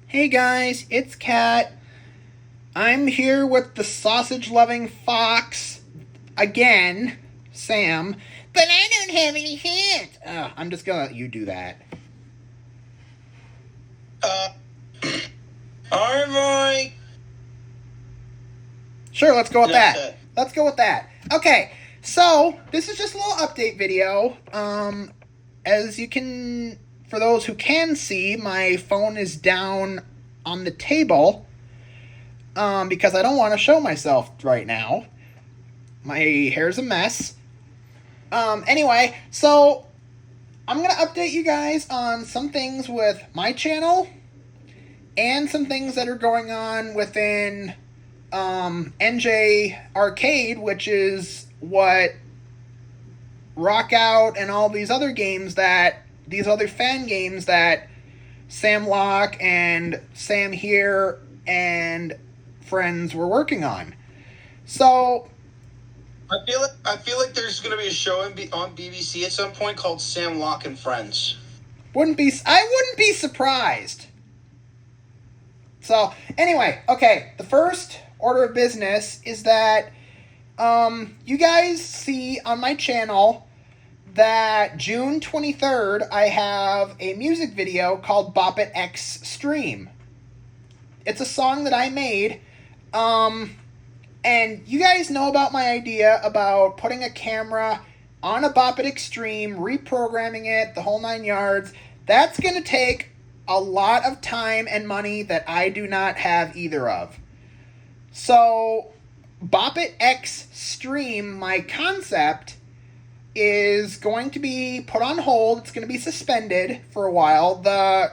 Hey guys, it's Kat. I'm here with the sausage-loving fox again, Sam. But I don't have any hands. I'm just gonna let you do that. Alright, Roy. Sure, let's go with that. Let's go with that. Okay, so this is just a little update video. As you can, for those who can see, my phone is down on the table. Because I don't want to show myself right now. My hair's a mess. Anyway, so I'm going to update you guys on some things with my channel and some things that are going on within NJ Arcade, which is what Rock Out and all these other games these other fan games that Sam Locke and Sam here and friends were working on. So I feel like there's going to be a show on BBC at some point called Sam Locke and Friends. I wouldn't be surprised. So anyway, okay, the first order of business is that you guys see on my channel that June 23rd I have a music video called Bop It X Stream. It's a song that I made. And you guys know about my idea about putting a camera on a Bop It Extreme, reprogramming it, the whole 9 yards. That's going to take a lot of time and money that I do not have either of. So, Bop It X Stream, my concept, is going to be put on hold. It's going to be suspended for a while. The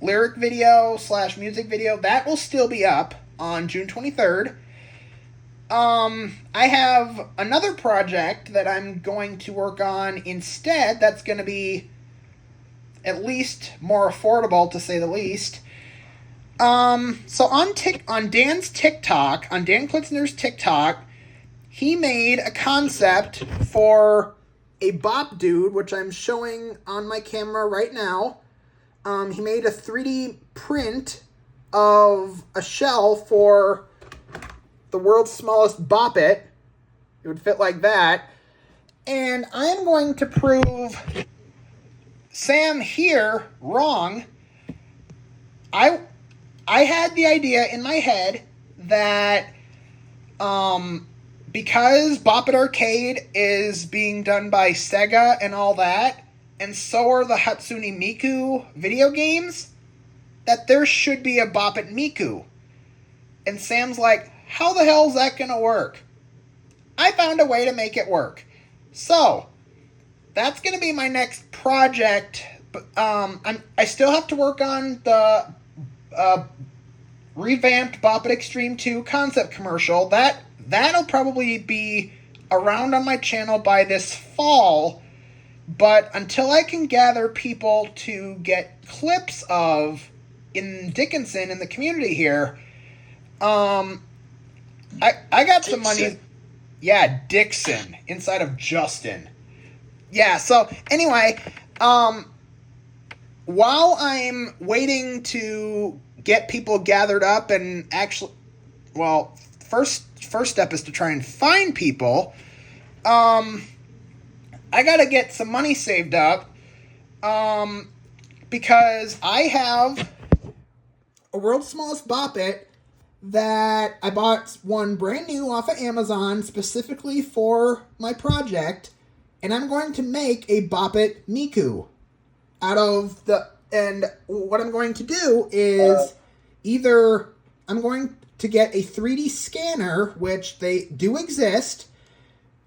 lyric video / music video, that will still be up on June 23rd. I have another project that I'm going to work on instead that's going to be at least more affordable, to say the least. So on Dan's TikTok, on Dan Klitzner's TikTok, he made a concept for a bop dude, which I'm showing on my camera right now. He made a 3D print of a shell for the world's smallest Bop It. It would fit like that. And I'm going to prove Sam here wrong. I had the idea in my head that because Bop It Arcade is being done by Sega and all that, and so are the Hatsune Miku video games, that there should be a Bop It Miku. And Sam's like, how the hell is that going to work? I found a way to make it work. So, that's going to be my next project. I still have to work on the revamped Bop It Extreme 2 concept commercial. That'll probably be around on my channel by this fall. But until I can gather people to get clips of in Dickinson in the community here, I got some money. Yeah, Dixon inside of Justin. Yeah, so anyway, while I'm waiting to get people gathered up and actually, well, first step is to try and find people. I gotta get some money saved up, because I have a world's smallest Bop It that I bought one brand new off of Amazon specifically for my project, and I'm going to make a Bop It Miku out of and what I'm going to do is either I'm going to get a 3D scanner, which they do exist.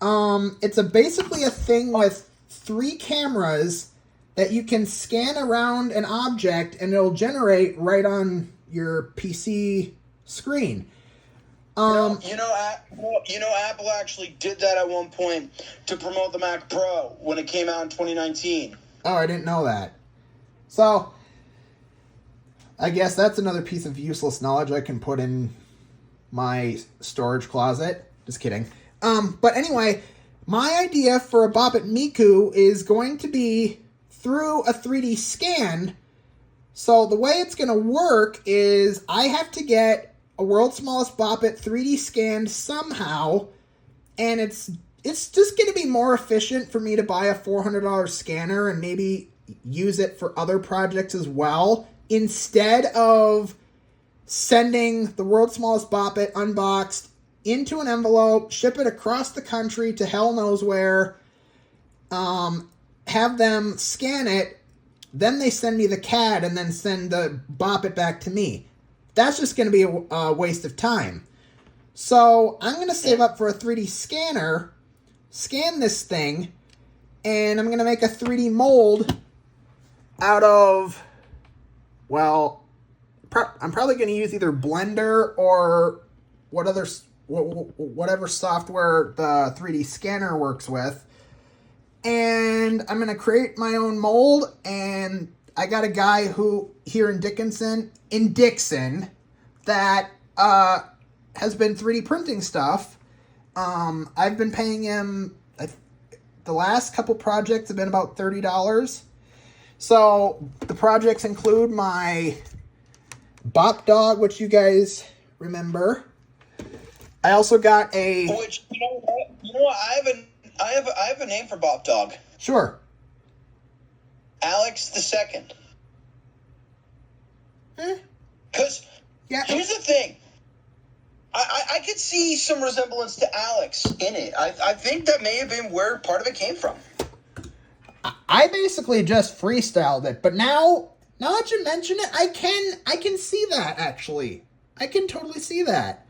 It's basically a thing with 3 cameras that you can scan around an object and it'll generate right on your PC screen. Apple actually did that at one point to promote the Mac Pro when it came out in 2019. Oh, I didn't know that. So, I guess that's another piece of useless knowledge I can put in my storage closet. Just kidding. But anyway, my idea for a Bop It Miku is going to be through a 3D scan, So the way it's going to work is I have to get a World's Smallest Bop It 3D scanned somehow, and it's just going to be more efficient for me to buy a $400 scanner and maybe use it for other projects as well, instead of sending the World's Smallest Bop It unboxed into an envelope, ship it across the country to hell knows where, have them scan it, then they send me the CAD and then send the Bop It back to me. That's just going to be a waste of time. So I'm going to save up for a 3D scanner, scan this thing, and I'm going to make a 3D mold out of, well, I'm probably going to use either Blender or whatever software the 3D scanner works with. And I'm going to create my own mold, and I got a guy who here in Dixon that has been 3D printing stuff. I've been paying him, the last couple projects have been about $30. So the projects include my Bop Dog, which you guys remember. I also got a... Which, you know what? I have a name for Bop Dog. Sure. Alex the Second. Because here's the thing. I could see some resemblance to Alex in it. I think that may have been where part of it came from. I basically just freestyled it, but now that you mention it, I can see that, actually. I can totally see that.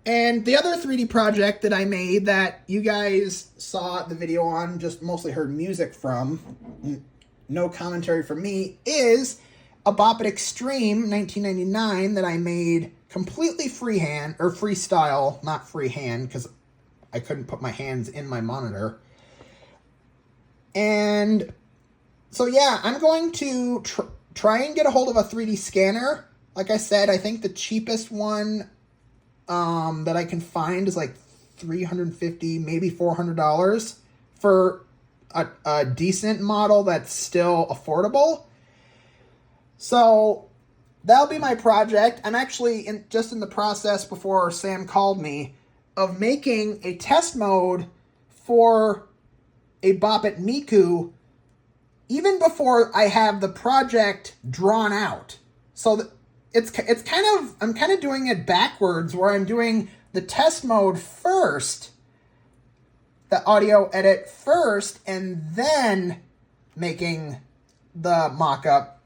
And the other 3D project that I made that you guys saw the video on, just mostly heard music from, no commentary from me, is a Bop It Extreme 1999 that I made completely freehand, or freestyle, not freehand, because I couldn't put my hands in my monitor. And so yeah, I'm going to try and get a hold of a 3D scanner. Like I said, I think the cheapest one that I can find is like $350, maybe $400 for a decent model that's still affordable. So that'll be my project. I'm actually just in the process, before Sam called me, of making a test mode for a Bop It Miku even before I have the project drawn out. So it's kind of, I'm kind of doing it backwards, where I'm doing the test mode first, the audio edit first, and then making the mock-up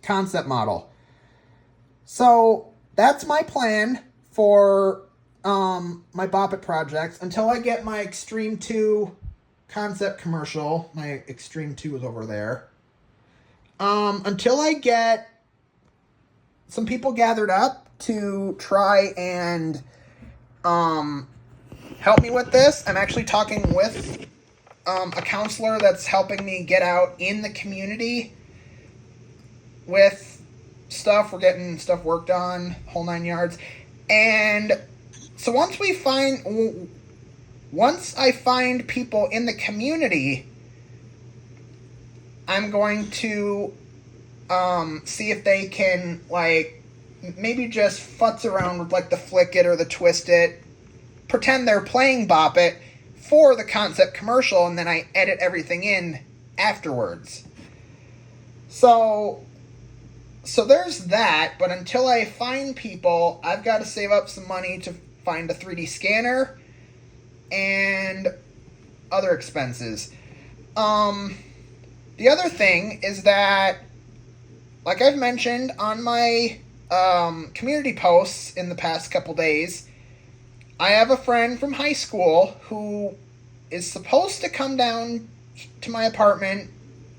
concept model. So that's my plan for my Bop It projects until I get my Extreme 2 concept commercial. My Extreme 2 is over there. Until I get some people gathered up to try and help me with this. I'm actually talking with a counselor that's helping me get out in the community with stuff. We're getting stuff worked on, whole 9 yards. And so once I find people in the community, I'm going to see if they can, like, maybe just futz around with, like, the Flick It or the Twist It, pretend they're playing Bop It for the concept commercial, and then I edit everything in afterwards. So there's that, but until I find people, I've got to save up some money to find a 3D scanner and other expenses. The other thing is that, like I've mentioned on my community posts in the past couple days, I have a friend from high school who is supposed to come down to my apartment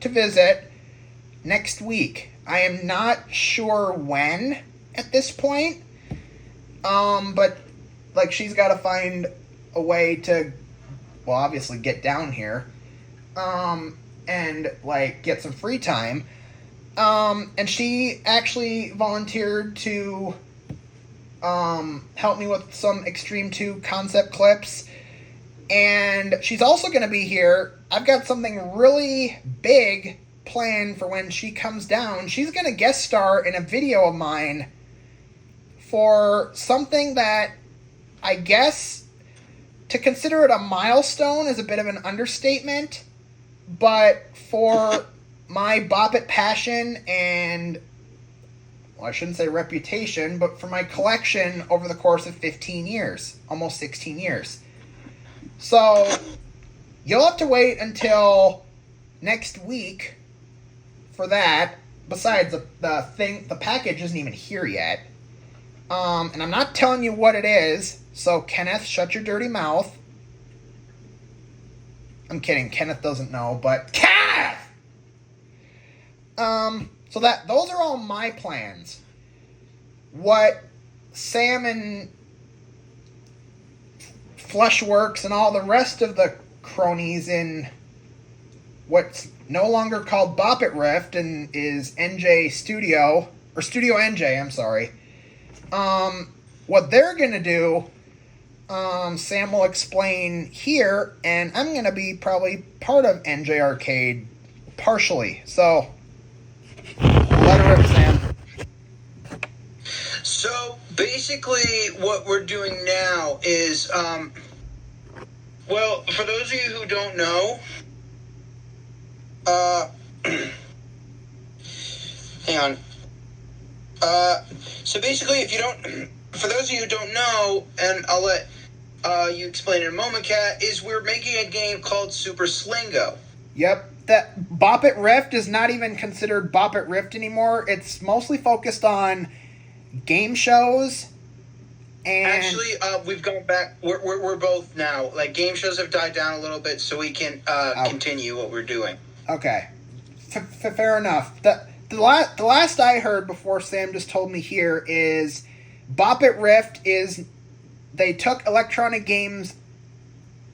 to visit next week. I am not sure when at this point, but like she's got to find a way to, well, obviously get down here, and like get some free time. And she actually volunteered to help me with some Extreme 2 concept clips. And she's also going to be here. I've got something really big plan for when she comes down, she's going to guest star in a video of mine for something that I guess to consider it a milestone is a bit of an understatement, but for my Bop It passion and, well, I shouldn't say reputation, but for my collection over the course of 15 years, almost 16 years. So you'll have to wait until next week for that. Besides, the package isn't even here yet. And I'm not telling you what it is, so Kenneth, shut your dirty mouth. I'm kidding, Kenneth doesn't know, but Kenneth! So those are all my plans. What Sam and Flushworks and all the rest of the cronies in what's no longer called Bop It Rift and is NJ Studio, or Studio NJ, I'm sorry. What they're going to do, Sam will explain here, and I'm going to be probably part of NJ Arcade, partially. So, let her rip, Sam. So, basically, what we're doing now is, well, for those of you who don't know, hang on. So basically, if you don't, for those of you who don't know, and I'll let you explain in a moment, Kat, is we're making a game called Super Slingo. Yep. That Bop It Rift is not even considered Bop It Rift anymore. It's mostly focused on game shows. And actually, we've gone back. We're both now. Like, game shows have died down a little bit, so we can continue what we're doing. Okay. Fair enough. The last I heard before Sam just told me here is Bop It Rift is they took electronic games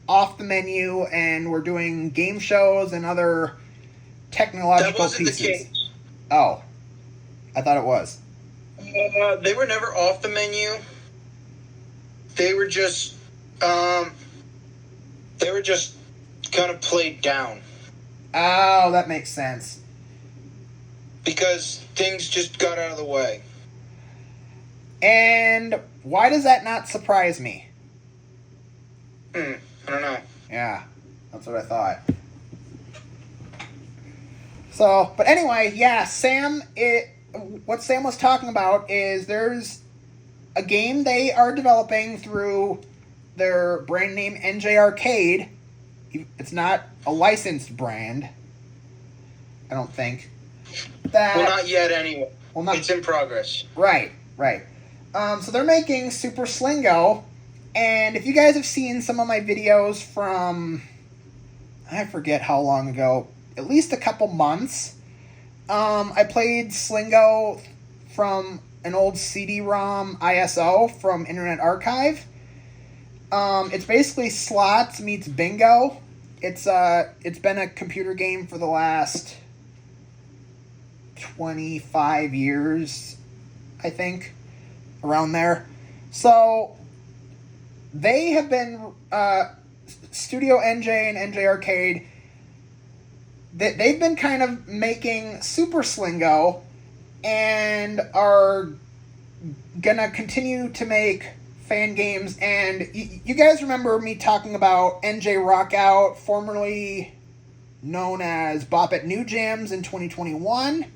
off the menu and we're doing game shows and other technological that wasn't pieces. The case. Oh, I thought it was. They were never off the menu. They were just kind of played down. Oh, that makes sense. Because things just got out of the way. And why does that not surprise me? I don't know. Yeah, that's what I thought. So, but anyway, yeah, what Sam was talking about is there's a game they are developing through their brand name NJ Arcade. It's not a licensed brand, I don't think. Well, not yet anyway. It's in progress. Right. So they're making Super Slingo, and if you guys have seen some of my videos from, I forget how long ago, at least a couple months, I played Slingo from an old CD-ROM ISO from Internet Archive. It's basically slots meets bingo. It's been a computer game for the last 25 years, I think, around there. So they have been Studio NJ and NJ Arcade. They've been kind of making Super Slingo and are gonna continue to make fan games. And you guys remember me talking about NJ Rockout, formerly known as Bop It New Jams in 2021.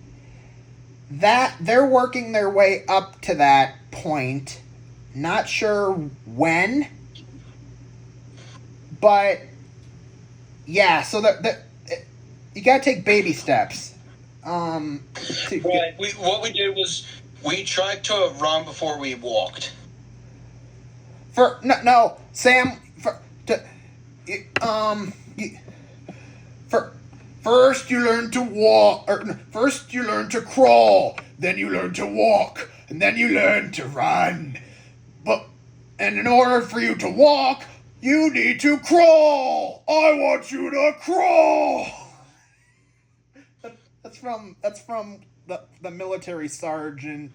That they're working their way up to that point. Not sure when, but yeah. So you gotta take baby steps. Right. What we did was we tried to run before we walked. Sam. First you learn to walk, first you learn to crawl, then you learn to walk, and then you learn to run. And in order for you to walk, you need to crawl. I want you to crawl. That's from the military sergeant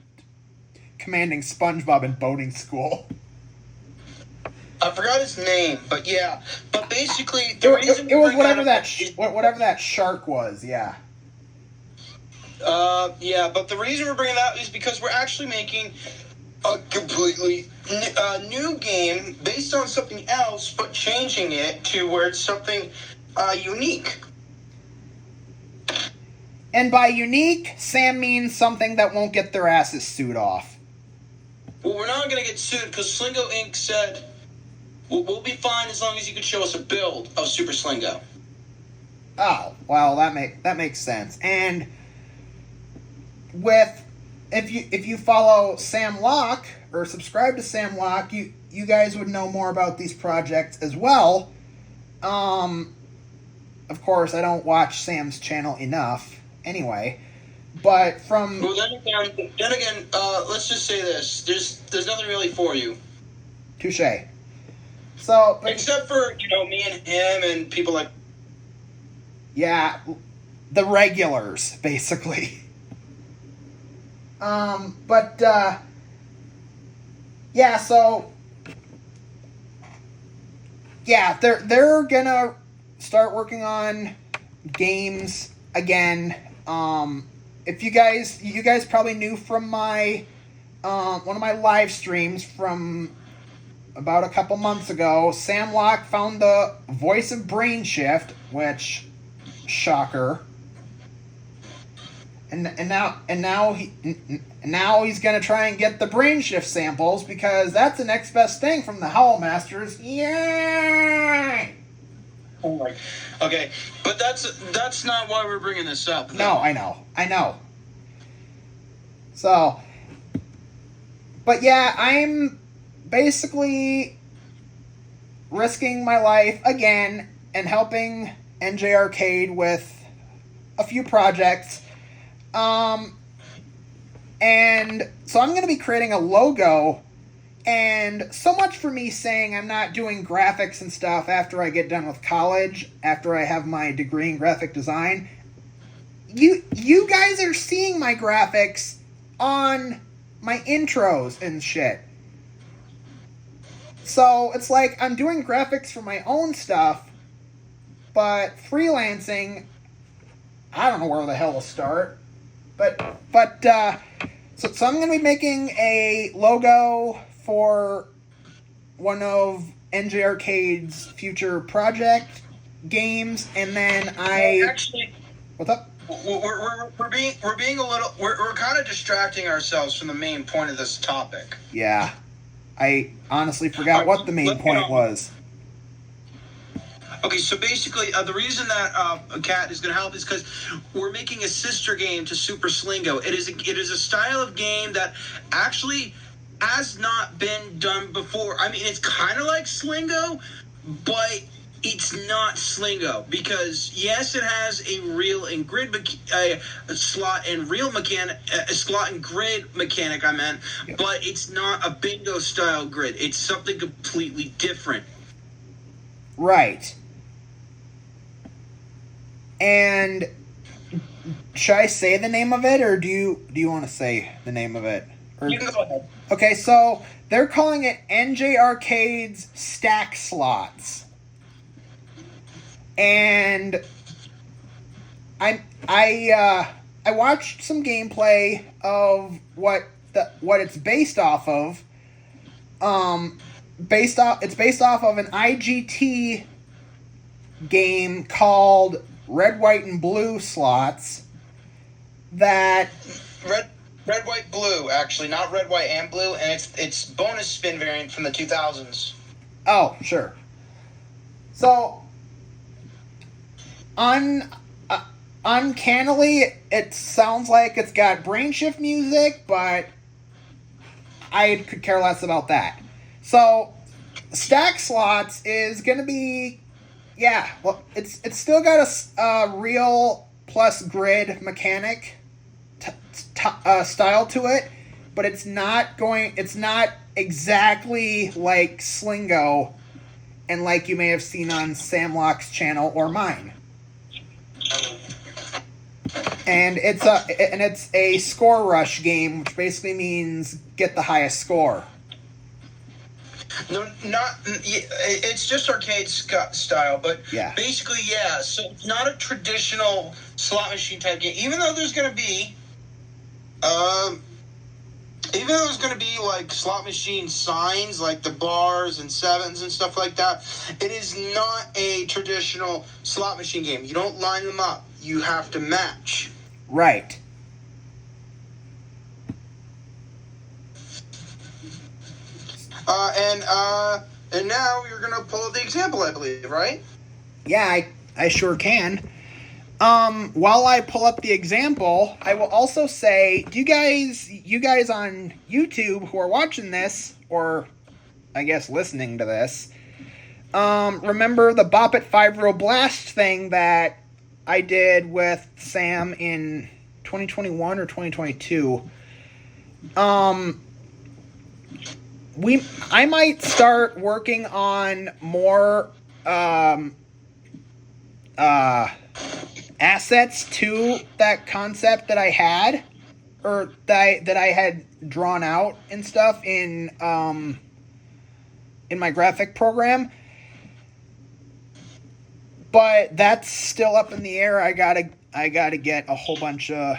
commanding SpongeBob in boating school. I forgot his name, but yeah. But basically, it was whatever that shark was. Yeah. Yeah, but the reason we're bringing that is because we're actually making a completely new game based on something else, but changing it to where it's something unique. And by unique, Sam means something that won't get their asses sued off. Well, we're not going to get sued because Slingo Inc. said we'll be fine as long as you can show us a build of Super Slingo. Oh, well, that makes sense. And if you follow Sam Locke or subscribe to Sam Locke, you guys would know more about these projects as well. Of course, I don't watch Sam's channel enough. Anyway, but from well, then again, let's just say this: there's nothing really for you. Touche. So, except for me and him and people like the regulars, basically. So they're gonna start working on games again. If you guys probably knew from my one of my live streams from about a couple months ago, Sam Locke found the voice of Brain Shift, which shocker. And now he's gonna try and get the Brain Shift samples because that's the next best thing from the Howl Masters. Yay! Oh my. Okay, but that's not why we're bringing this up. No, I know. So, but yeah, I'm basically risking my life again and helping NJ Arcade with a few projects. And so I'm going to be creating a logo, and so much for me saying I'm not doing graphics and stuff after I get done with college, after I have my degree in graphic design. You guys are seeing my graphics on my intros and shit. So it's like I'm doing graphics for my own stuff, but freelancing, I don't know where the hell to start. So I'm going to be making a logo for one of NJ Arcade's future project games, and then actually, what's up? We're being a little we're kind of distracting ourselves from the main point of this topic. Yeah, I honestly forgot what the main point was. Okay, so basically, the reason that Cat is going to help is because we're making a sister game to Super Slingo. It is a style of game that actually has not been done before. I mean, it's kind of like Slingo, but it's not Slingo because yes, it has a reel and grid slot and reel mechanic, slot and grid mechanic. I meant, yep. But it's not a bingo style grid. It's something completely different. Right. And should I say the name of it, or do you want to say the name of it? Or, you can go ahead. Okay, so they're calling it NJ Arcade's Stack Slots, and I watched some gameplay of what it's based off of. It's based off of an IGT game called Red, White, and Blue Slots. That red, white, blue. Actually, not red, white, and blue, and it's bonus spin variant from the 2000s. Oh, sure. So, uncannily, it sounds like it's got brain shift music, but I could care less about that. So, Stack Slots is going to be, it's still got a reel plus grid mechanic style to it, but it's not exactly like Slingo and like you may have seen on Sam Locke's channel or mine. And it's a score rush game, which basically means get the highest score. No, not. It's just arcade style, but Yeah. basically, yeah. So it's not a traditional slot machine type game. Um, even though there's going to be like slot machine signs, like the bars and sevens and stuff like that, it is not a traditional slot machine game. You don't line them up. You have to match. Right. And now you're gonna pull up the example, I believe, right? Yeah, I sure can. While I pull up the example, I will also say, you guys on YouTube who are watching this, or I guess listening to this, remember the Bop It 5-Reel Blast thing that I did with Sam in 2021 or 2022? I might start working on more assets to that concept that I had, or that I had drawn out and stuff in my graphic program. But that's still up in the air. I gotta get a whole bunch of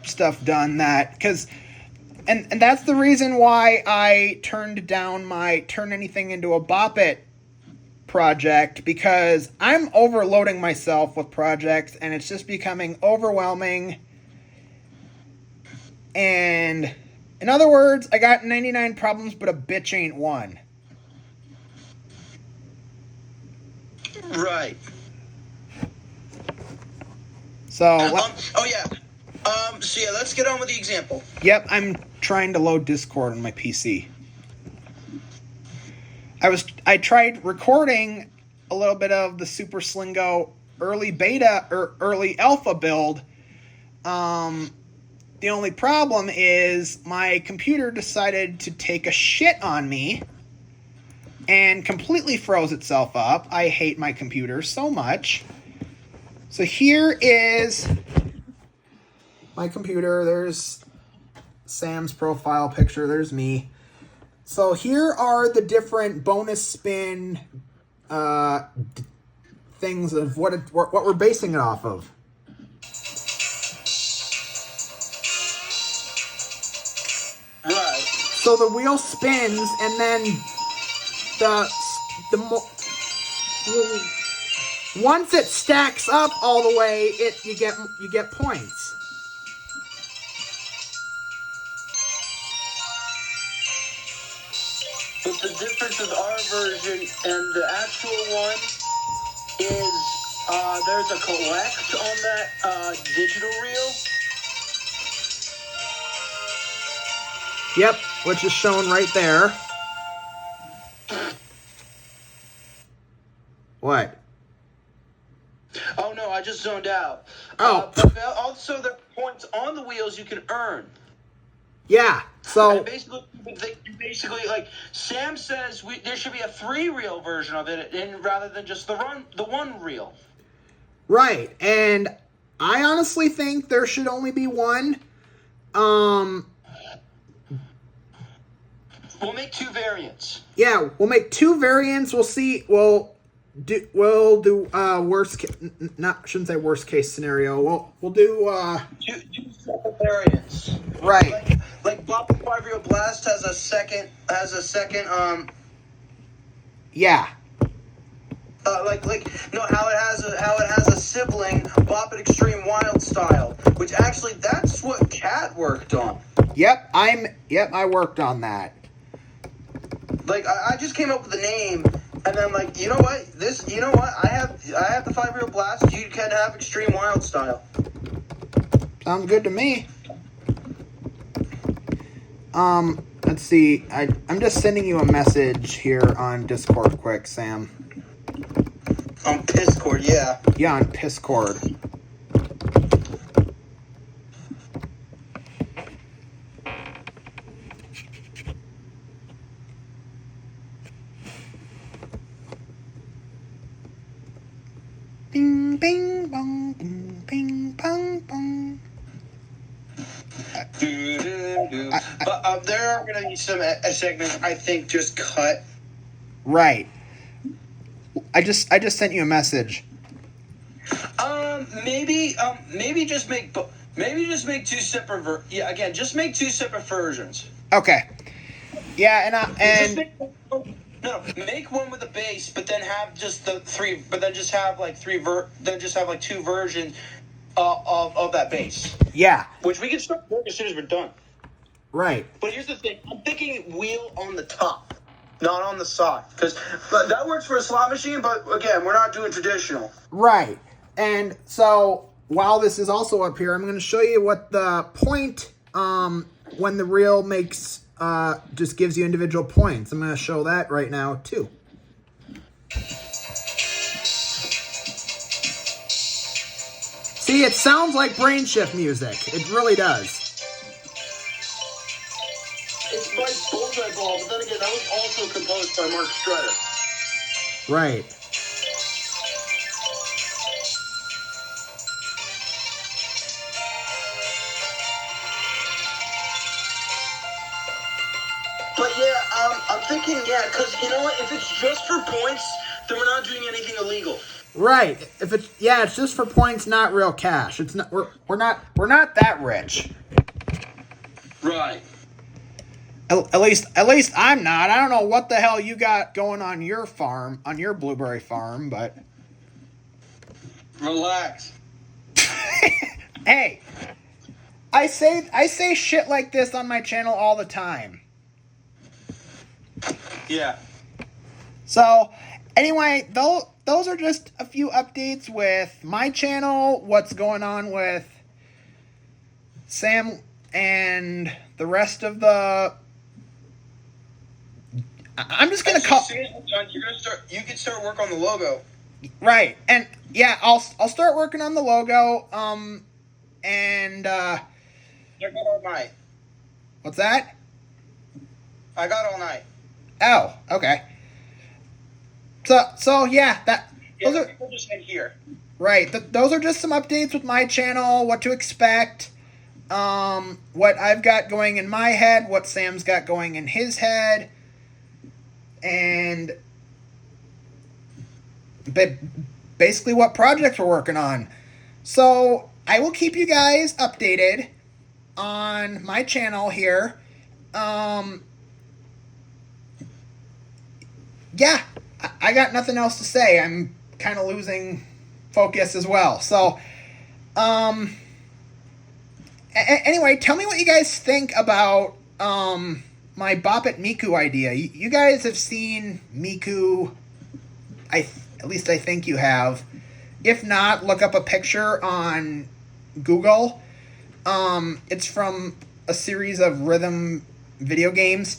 stuff done because. And that's the reason why I turned down my Turn Anything Into a Bop It project, because I'm overloading myself with projects and it's just becoming overwhelming. And in other words, I got 99 problems, but a bitch ain't one. Right. So, so yeah, let's get on with the example. Yep, I'm trying to load Discord on my PC. I tried recording a little bit of the Super Slingo early beta or early alpha build. The only problem is my computer decided to take a shit on me and completely froze itself up. I hate my computer so much. So here is my computer. There's Sam's profile picture. There's me. So here are the different bonus spin things of what we're basing it off of. Right. So the wheel spins, and then once it stacks up all the way, you get points. But the difference with our version and the actual one is there's a collect on that digital reel. Yep, which is shown right there. What? Oh no, I just zoned out. Oh. But also there are points on the wheels you can earn. Yeah, so And basically, like Sam says, there should be a 3-reel version of it, rather than just the 1 reel. Right, and I honestly think there should only be one. We'll make 2 variants. Yeah, we'll make 2 variants. We'll see. We'll do shouldn't say worst case scenario. We'll do 2 separate variants. Right. Like Bop It 5-Reel Blast has a second. Yeah. How it has a sibling, Bop It Extreme Wild Style, which actually that's what Kat worked on. Yep, I worked on that. Like I just came up with the name, and then like you know what I have the 5-Reel Blast. You can have Extreme Wild Style. Sounds good to me. Let's see. I'm just sending you a message here on Discord quick, Sam. On Discord, yeah. Yeah, on Discord. Bing, bing, bong, bing, bing, bong, bong. But there are going to be some segments I think just cut. Right. I just sent you a message. Maybe just make two separate just make two separate versions. Okay. Yeah, make one with a bass, but then have just have two versions of that bass. Yeah. Which we can start doing as soon as we're done. Right. But here's the thing: I'm thinking wheel on the top, not on the side, because that works for a slot machine. But again, we're not doing traditional. Right. And so while this is also up here, I'm going to show you what the point when the reel makes just gives you individual points. I'm going to show that right now too. See, it sounds like brain shift music. It really does. It's by Bullseye Ball, but then again, that was also composed by Mark Strider. Right. But yeah, I'm thinking, because you know what? If it's just for points, then we're not doing anything illegal. Right. If it's just for points, not real cash. It's not. We're not that rich. Right. At least I'm not. I don't know what the hell you got going on your farm, on your blueberry farm, but relax. Hey, I say shit like this on my channel all the time. Yeah. So, anyway, those are just a few updates with my channel, what's going on with Sam and the rest of the... I'm just going to call... You can start work on the logo. Right. And, yeah, I'll start working on the logo, and... I got all night. What's that? I got all night. Oh, okay. So yeah, those are people just head here. Right. Those are just some updates with my channel, what to expect, what I've got going in my head, what Sam's got going in his head, and basically what projects we're working on. So I will keep you guys updated on my channel here. Yeah, I got nothing else to say. I'm kind of losing focus as well. So, anyway, tell me what you guys think about my Bop It Miku idea. You guys have seen Miku, at least I think you have. If not, look up a picture on Google. It's from a series of rhythm video games.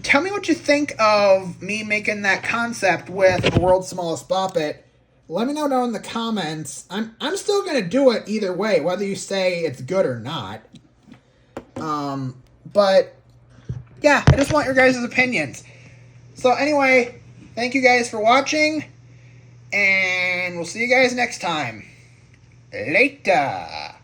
Tell me what you think of me making that concept with the world's smallest Bop It. Let me know down in the comments. I'm still gonna do it either way, whether you say it's good or not. But yeah, I just want your guys' opinions. So anyway, thank you guys for watching, and we'll see you guys next time. Later.